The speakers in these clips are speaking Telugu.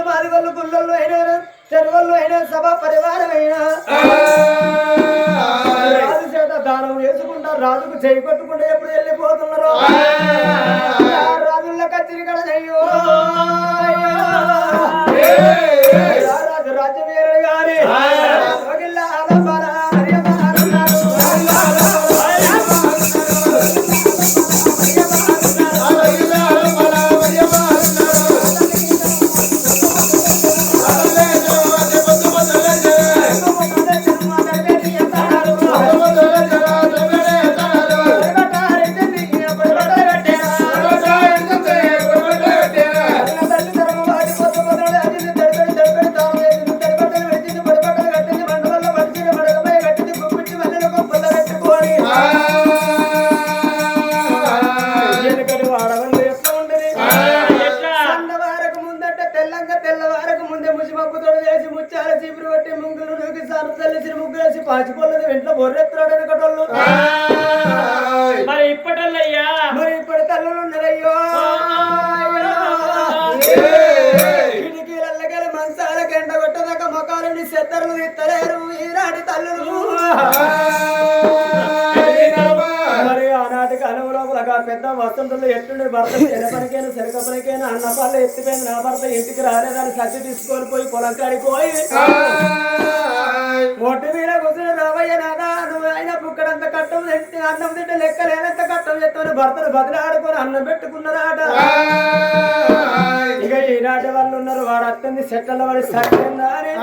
మాడుగోళ్ళు మాదిగోళ్ళు గుళ్ళోళ్ళు అయినా చెరువుల్లో అయినా సభా పరివారం అయినా రాజు చేత దానం వేసుకుంటారు రాజుకు చేయి కొట్టుకుంటే ఎప్పుడు వెళ్ళిపోతున్నారు రాజుల్లో కచ్చిరి కడయ్యో రాజు రాజ్యం వేరే గారి పాచిపోలేదు వెంటనే బొర్రెత్తాడని కటోళ్ళు మరి ఇప్పటల్లయ్యా మరి ఇప్పటి తల్లులు ఉన్నారయ్యో కిటికీలకి మంచాలకి ఎండ కొట్టదాకా మొక్కలని సెత్తరులు ఇస్తలేరు ఈనాటి తల్లులు మరి ఆనాటికి అనువులోపలగా పెద్ద వసంతులు ఎట్టుండి భర్త ఎనపనికైనా శనకపనికైనా అన్నపాలు ఎత్తిపోయింది నా భర్త ఇంటికి రాలేదని సచ్చి తీసుకొని పోయి పొలం కాడిపోయి మొట్టి మీద కూర్చుని రావయ్య నాదా నువ్వు అయినా బుక్కడంత కట్టం తెచ్చి అన్నం తింటే లెక్కలేనంత కట్టం చెప్తాను భర్తను బదిలాడుకొని అన్నం పెట్టుకున్నారాట ఇక ఈనాటి వాళ్ళు ఉన్నారు వాడు అత్తంది చెట్ల వాడి సత్యందా అని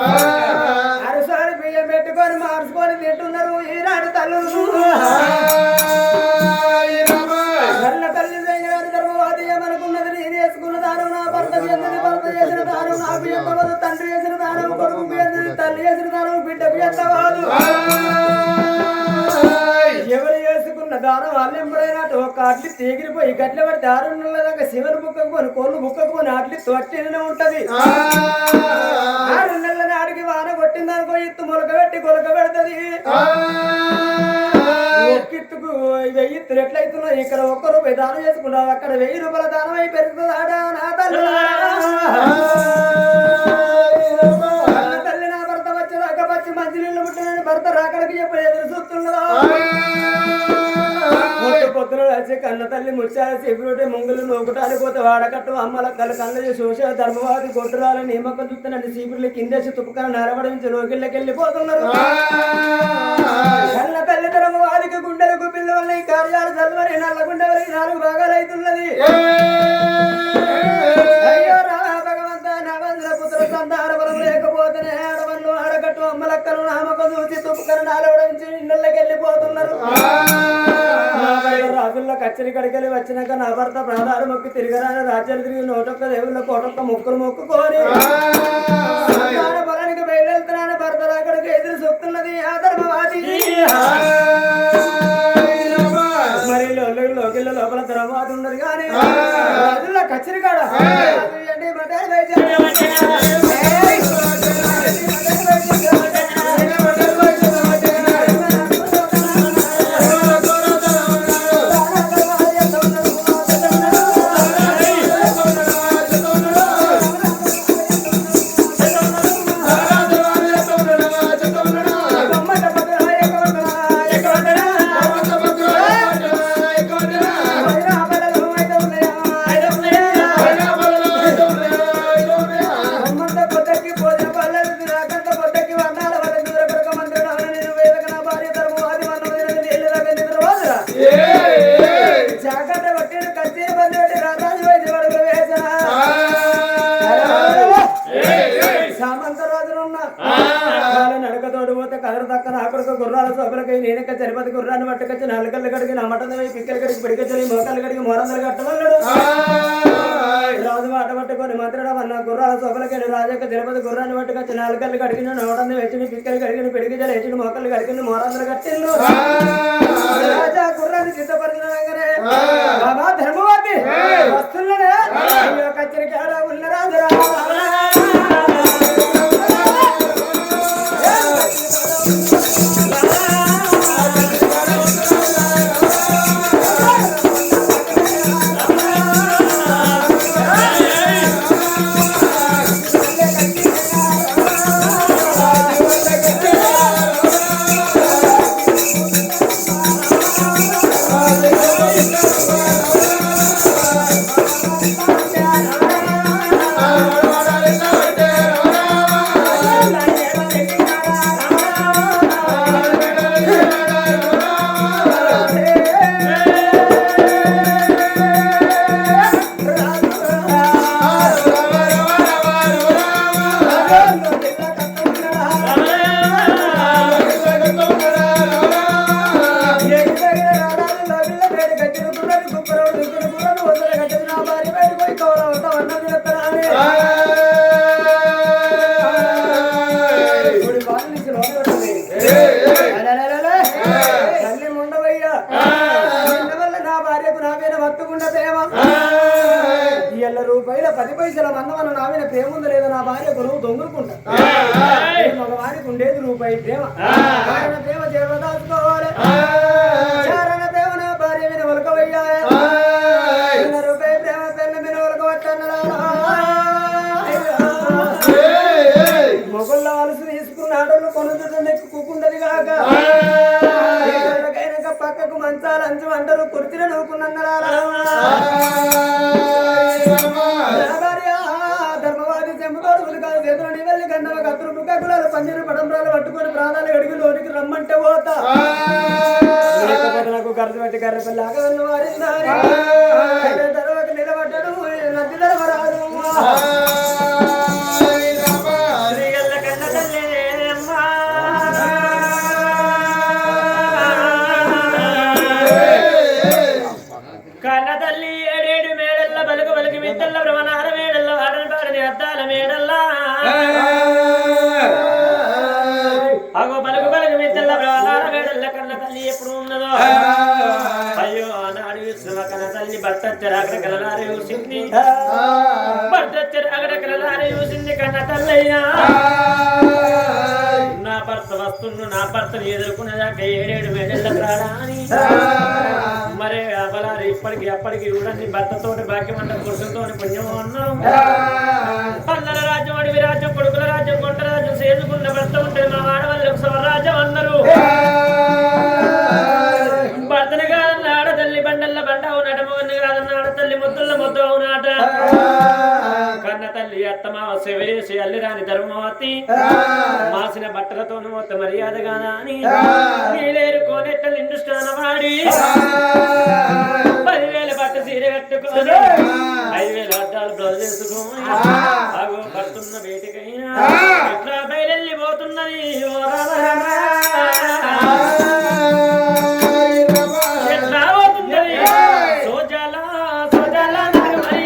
అరసారి బియ్యం పెట్టుకొని మార్చుకొని తింటున్నారు ఈనాటి తల్లులు కళ్ళ తల్లి ధర్మవాది ఏమనుకున్నది నేను వేసుకున్న దానం నా భర్త చేసింది భర్త చేసిన దానం నాకు ఎంతవద్దు తండ్రి చేసిన దానం కొడుకు తల్లి చేసిన దానం బిడ్డకు ఎంతవాదు ఎవరు చేసుకున్న దానం వాళ్ళు ఎంపడైనట్టు ఒక అట్లి తీగిరిపోయి గట్ల పడితే 6 నెలల దాకా శివను బుక్కకు కొని కోళ్ళు బుక్కకు కొని అట్లి తొట్టినే ఉంటది 6 నెలల నాటికి వాన కొట్టిందనుకో ఇత్తు మొలక పెట్టి కొలక పెడుతుంది ఒక్కిత్తుకు 1000 ఇత్తులు ఎట్లయితున్నాయి ఇక్కడ 1 రూపాయి దానం చేసుకున్నావు అక్కడ 1000 రూపాయల దానం అయి పెరుగుతుంది ఆడా నా తల్లి తల్లి నా భర్త వచ్చేదాకా పచ్చి మంచి నీళ్ళు పుట్టినని భర్త రాకడికి చెప్పి ఎదురు చూస్తున్నదా పొద్దున వచ్చి కన్న తల్లి ముచ్చాలి చెప్పుకుంటే ముంగులు నూకటానికి పోతే వాడకట్టు అమ్మల కళ్ళు శోష ధర్మవాది కొట్టురాలి నియమకం చూస్తున్నాడు చీపుర్లు కిందేసి తుప్పుకన నరబడించి లోకిళ్ళకి వెళ్ళిపోతున్నారు కన్న తల్లి ధర్మవాదికి గుండెలకు పిల్ల వల్ల ఈ కార్యాలు చల్లవని నల్లగుండె వరకు 4 భాగాలు అవుతున్నది అయ్యో రా భగవంత నవంద్ర పుత్ర సంతాన బలం లేకపోతేనే ఆడవన్ను ఆడకట్టు అమ్మలక్కలు నామకం చూసి తుప్పుకన నరబడించి ఇళ్ళకి వెళ్ళిపోతున్నారు రాజుల్లో కచ్చరి కడికలి వచ్చినాక నా భర్త ప్రాణాలు మొక్కి తిరిగరాని రాజ్యాలు తిరిగి 101 దేవుళ్ళ 101 మొక్కులు మొక్కుకొని పొలానికి బయలుదేరుతున్నాను భర్త రాకడికి ఎదురు చూస్తున్నది ఆ ధర్మవాది మరి లోకిళ్ళ లోపల ధర్మవాది ఉన్నది కానీ రాజుల్లో కచ్చరి కాడ గుర్రాల సోపలకై నేనక చరిపతి గుర్రాన్ని పట్టుకొచ్చి 4 కళ్ళు కడిగి నా మటన్ పిక్కలు కడిగి పిడికొచ్చి మోకాలు కడిగి మోరందలు కట్టమన్నాడు రాజు మాట పట్టుకొని మంత్రుడు గుర్రాల సోపలకై రాజక్క తిరుపతి గుర్రాన్ని పట్టుకొచ్చి 4 కళ్ళు కడిగిన నోటంది వేసి పిక్కలు కడిగిన పిడికిజలు వేసి మోకాలు కడిగిన మోరందలు కట్టిండు రాజా గుర్రాన్ని సిద్ధపరిచినగానే బాబా ధర్మవాది వస్తున్ననే కచ్చరికి ఆడ ఉన్న రాజురా ప్రేమ ఉందో లేదో నా భార్య కొనువు దొంగలుకుంటా మగవారికి ఉండేది రూపాయి ప్రేమ ప్రేమ చేవ దాచుకోవాలి చారణ ప్రేమ నా భార్య మీద ఒలకవయ్యా రూపాయి ప్రేమ పెళ్ళ మీద ఒలకవచ్చన్నడా మొగళ్ళ వలస తీసుకున్న ఆటోలు కొనుందుతుంది ఎక్కుకుండదు కాక పక్కకు మంచాలు అంచు అంటారు కుర్చీల నవ్వుకున్నరా ధర్మవాది చెంపుకోడుకులు కాదు చేతులని వెళ్ళి గంధమ కత్తులు ముక్కకులాలు పంజరు పడంబరాలు పట్టుకొని ప్రాణాలు అడిగి లోనికి రమ్మంటే పోతా నాకు ఖర్చు పెట్టి కర్రపల్లాగా ఉన్న వారిందారి తర్వాత నిలబడ్డాడు నది ధర్మరాజు కన్న తల్లి ఏడేడు మేడల్ల బలుగు బలుగు మిద్దల్ల భ్రమణార మేడల్ల వాడని పాడని అద్దాల మేడల్లా అగో బలుగు బలుగు మిద్దల్ల భ్రమణార మేడల్ల కన్న తల్లి ఎప్పుడు ఉన్నదో అయ్యో ఆనాడు విశ్వ కన్న తల్లి బట్టచ్చరాగడ కలలారే చూసింది బట్టచ్చరాగడ కలలారే చూసింది కన్న తల్లయ్యా నా భర్త వస్తుండు నా భర్తను ఎదుర్కొనేదాకా ఏడేడు మేడల్ల ప్రాణాని మరి అబలారి ఇప్పటికి అప్పటికి చూడండి భర్తతోటి భాగ్యమంట పురుషులతో పుణ్యం అన్నాం పల్లెల రాజ్యం అడవి రాజ్యం కొడుకుల రాజ్యం కొంట రాజ్యం సేదుకున్న భర్త ఉంటుంది మా ఆడవాళ్ళు స్వరాజ్యం అన్నారు భర్తని కాదన్న ఆడతల్లి బండల్ల బండ అవునటమని కాదన్న ఆడతల్లి ముద్దుల ముద్దు అవునాట కన్న తల్లి అత్తమావ సేవ చేసి అల్లిరాని ధర్మవతి మాసిన బట్టలతో మొత్తం మర్యాద కాదా అని నీలేరు కోనెట్టలు ఇండు స్నానమాడి 10,000 బట్ట సీర కట్టుకొని 5,000 అద్దాలు బ్లౌజ్ వేసుకొని ఆగో పడుతున్న బయటికైనా ఎట్లా బయలుపోతున్నది ఎట్లా పోతున్నది సోజాల సోజాల మరి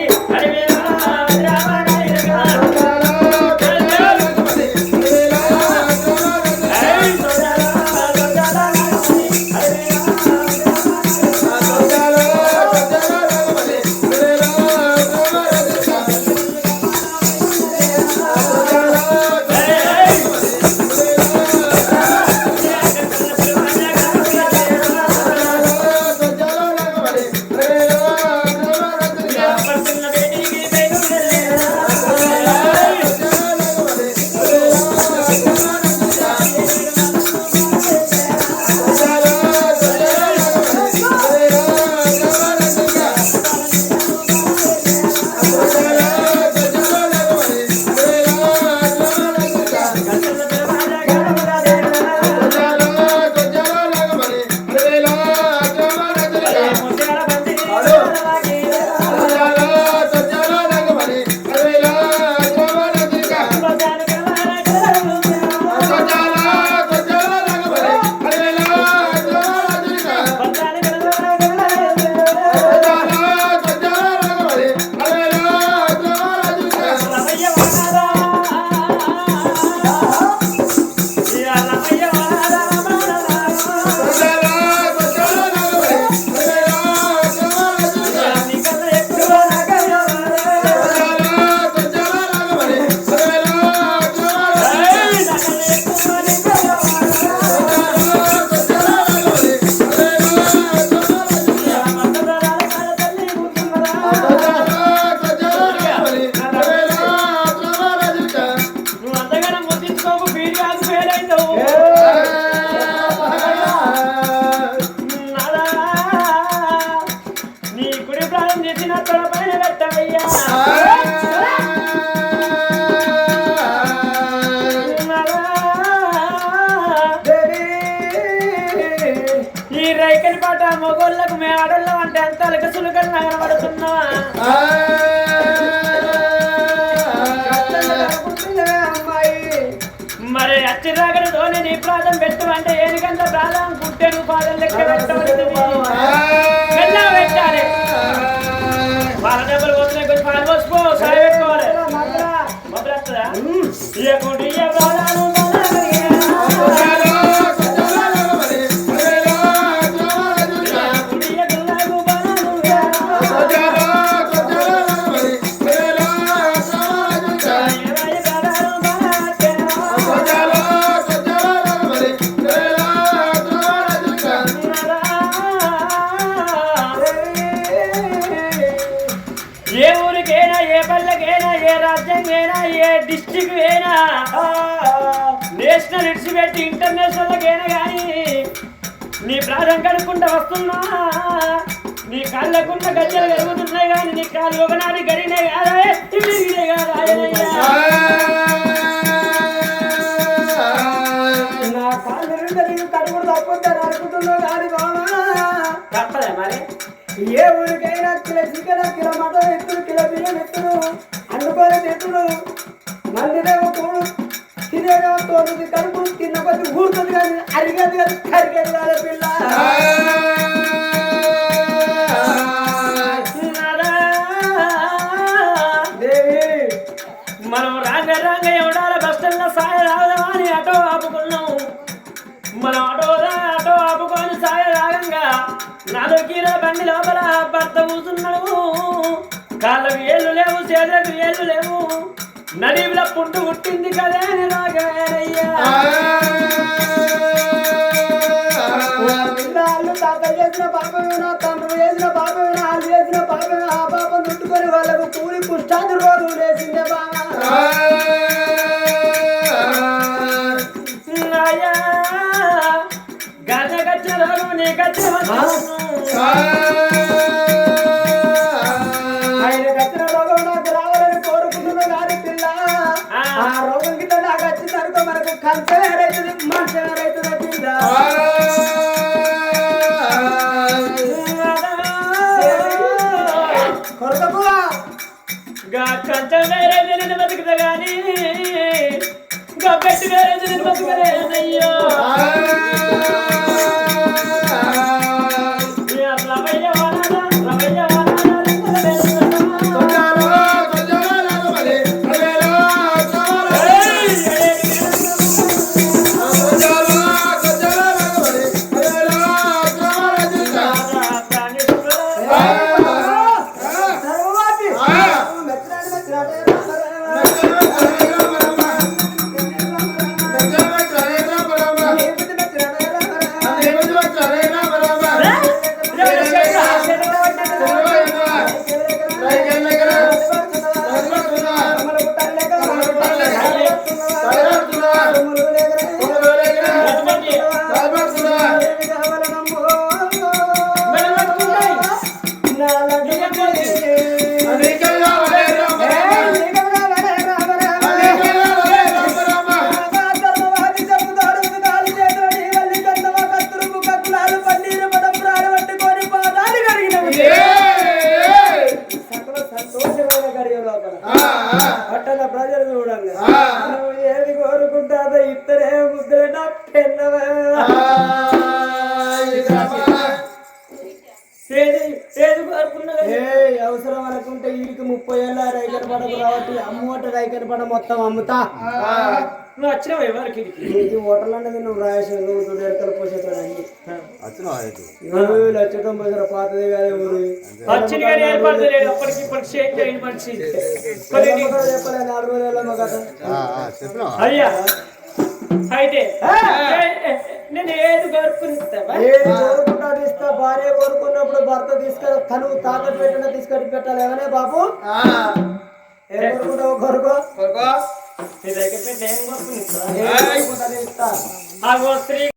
మొగోళ్ళకు మే ఆడోళ్ళం అంటే అంత అలకసులుకలు నగరపడుతున్నావా మరి అచ్చిరాగడతోనే నీ ప్రాధం పెట్టు అంటే ఏనికంత ప్రాధం పుట్టేను పాదం లెక్క పెట్టబడుతుంది పెట్టాలి వాళ్ళ డబ్బులు పోతున్నాయి కొంచెం పాలు పోసుకో సాయి పెట్టుకోవాలి మొదలెత్తదా డిస్ట్రిక్ట్ అయినా నేషనల్ ఇడిచిపెట్టి ఇంటర్నేషనల్ అయినా కానీ నీ ప్రాణం కడుక్కుంటూ వస్తున్నా నీ కాళ్ళకున్న గజ్జలు కలుగుతున్నాయి కానీ నీ కాళ్ళు ఒకనాడు గడినే కాదా ఇడిగినే కాదా నా కాళ్ళు రెండు కడుగుడు తప్పుంటారు అనుకుంటున్నావు కానీ బాబా తప్పదే మరి ఏ ఊరికైనా కిలో చికెన్ కిలో మటన్ ఎత్తుడు కిలో బియ్యం ఎత్తుడు అందుకొని ఎత్తుడు మందినేమో కూడు తినేమో తోడుది కడుపు తిన్న కొద్ది ఊరుతుంది కానీ అరిగేది కానీ కరిగేది కాదు పిల్ల దేవి మనం రాంగ ఎవడాల బస్ స్టాండ్ లో సాయ రాగదా అని ఆటో ఆపుకున్నాం మనం ఆటో ఆపుకొని సాయ రాగంగా నాలుగు బండి లోపల భర్త కూర్చున్నాడు కాళ్ళకు ఏళ్ళు లేవు చేతులకు ఏళ్ళు లేవు నడివిలో పుట్టు పుట్టింది కదే రాగయ్యా పిల్లలు తాత చేసిన పాపమేనా తండ్రి చేసిన పాపమేనా వాళ్ళు చేసిన పాపమే ఆ పాపం చుట్టుకొని వాళ్ళకు కూలి పుష్టాది రోగం లేచిందే బాగా గచ్చ రోగం నీ గచ్చ ఆయన గచ్చిన రోగం నాకు రావాలని కోరుకుంటున్నా కానీ పిల్ల ఆ రోగం కింద నాకు వచ్చిన అనుకో మనకు కంచ వేరైతుంది మంచ వేరైతుంది పిల్ల కొరకపు కంచం వేరైతే నేను బతుకుతా కానీ గబ్బెట్టు వేరైతే నేను బతుకలేదయ్యో పట్టణ ప్రజలు చూడండి నువ్వు ఏది కోరుకుంటాదో ఇద్దరే ముద్దరే నా పెన్నవా అవసరం అనుకుంటే వీడికి 30 ఏళ్ళ రైకన పడకు కాబట్టి అమ్మోట రైకన పడ మొత్తం అమ్ముతా నువ్వు వచ్చినావు ఎవరికి ఇది హోటల్ అనేది నువ్వు రాయేసాడు నువ్వు ఎడకలు పోసేస్తాడు అన్ని లచ్చటం పోసారు పాతదే కాదు ఊరు చెప్పలే 4 రోజుల మా కథ అయ్యా అయితే నేను ఏది కోరుకునిస్తా ఏది కోరుకుంటాడు ఇస్తా భార్య కోరుకున్నప్పుడు భర్త తీసుకొని తను తాకట్టు పెట్టిన తీసుకొని పెట్టాలి ఏమనే బాబు ఏం కోరుకుంటావు కొరుకో నీ దగ్గర పెట్టి ఏం కోరుకునిస్తా ఇస్తా స్త్రీ